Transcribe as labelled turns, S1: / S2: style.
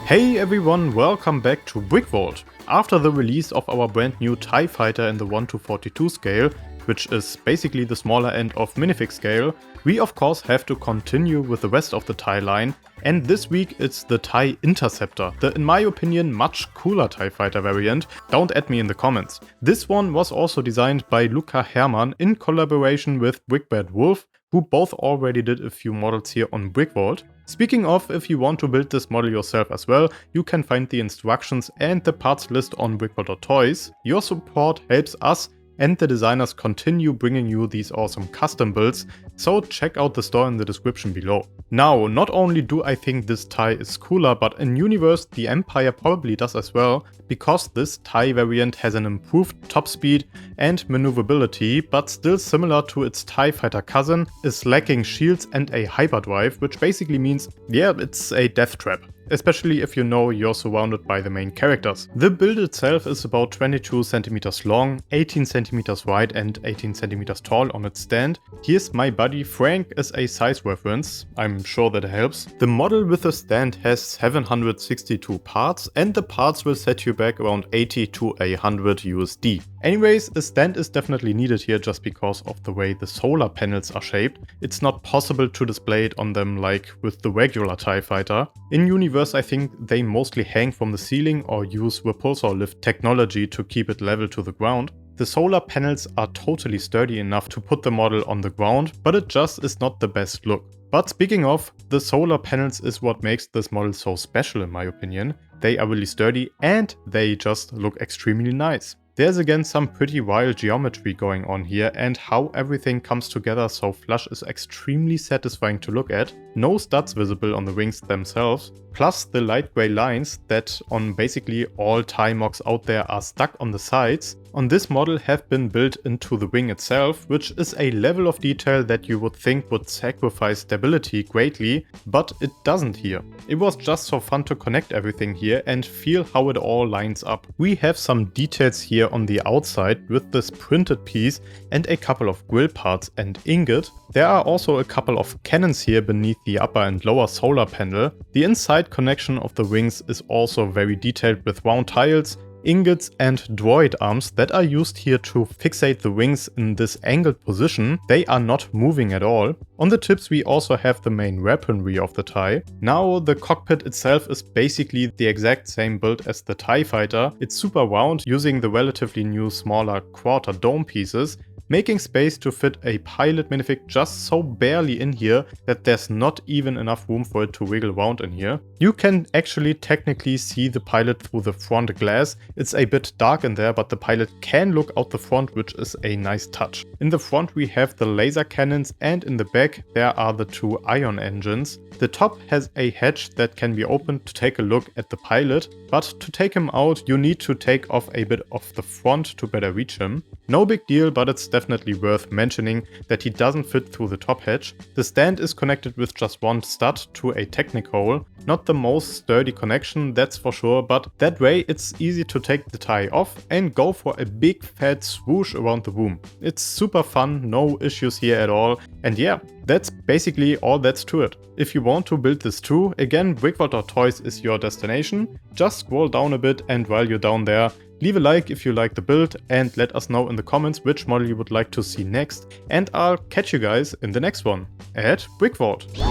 S1: Hey everyone, welcome back to BrickVault. After the release of our brand new TIE Fighter in the 1:42 scale, which is basically the smaller end of minifig scale, we of course have to continue with the rest of the TIE line, and this week it's the TIE Interceptor, the in my opinion much cooler TIE Fighter variant. Don't at me in the comments. This one was also designed by Luca Herrmann in collaboration with BrickVault, who both already did a few models here on BrickVault. Speaking of, if you want to build this model yourself as well, you can find the instructions and the parts list on BrickVault.toys. Your support helps us and the designers continue bringing you these awesome custom builds, so check out the store in the description below. Now, not only do I think this TIE is cooler, but in universe the Empire probably does as well, because this TIE variant has an improved top speed and maneuverability, but still similar to its TIE fighter cousin, is lacking shields and a hyperdrive, which basically means, yeah, it's a death trap. Especially if you know you're surrounded by the main characters. The build itself is about 22 cm long, 18 cm wide and 18 cm tall on its stand. Here's my buddy Frank as a size reference, I'm sure that helps. The model with the stand has 762 parts and the parts will set you back around 80 to 100 USD. Anyways, a stand is definitely needed here just because of the way the solar panels are shaped. It's not possible to display it on them like with the regular TIE Fighter. In universe, I think they mostly hang from the ceiling or use repulsor lift technology to keep it level to the ground. The solar panels are totally sturdy enough to put the model on the ground, but it just is not the best look. But speaking of, the solar panels is what makes this model so special in my opinion. They are really sturdy and they just look extremely nice. There's again some pretty wild geometry going on here, and how everything comes together so flush is extremely satisfying to look at. No studs visible on the wings themselves, plus the light grey lines that on basically all TIE MOCS out there are stuck on the sides, on this model have been built into the wing itself, which is a level of detail that you would think would sacrifice stability greatly, but it doesn't here. It was just so fun to connect everything here and feel how it all lines up. We have some details here on the outside with this printed piece and a couple of grill parts and ingot. There are also a couple of cannons here beneath the upper and lower solar panel. The inside connection of the wings is also very detailed with round tiles, ingots and droid arms that are used here to fixate the wings in this angled position. They are not moving at all. On the tips we also have the main weaponry of the TIE. Now the cockpit itself is basically the exact same build as the TIE Fighter. It's super round using the relatively new smaller quarter dome pieces, making space to fit a pilot minifig just so barely in here that there's not even enough room for it to wiggle around in here. You can actually technically see the pilot through the front glass. It's a bit dark in there, but the pilot can look out the front, which is a nice touch. In the front we have the laser cannons and in the back there are the two ion engines. The top has a hatch that can be opened to take a look at the pilot, but to take him out you need to take off a bit of the front to better reach him. No big deal, but it's definitely worth mentioning that he doesn't fit through the top hatch. The stand is connected with just one stud to a Technic hole. Not the most sturdy connection, that's for sure, but that way it's easy to take the TIE off and go for a big fat swoosh around the room. It's super fun, no issues here at all, and yeah, that's basically all that's to it. If you want to build this too, again BrickVault.toys is your destination. Just scroll down a bit, and while you're down there, leave a like if you like the build and let us know in the comments which model you would like to see next, and I'll catch you guys in the next one at BrickVault.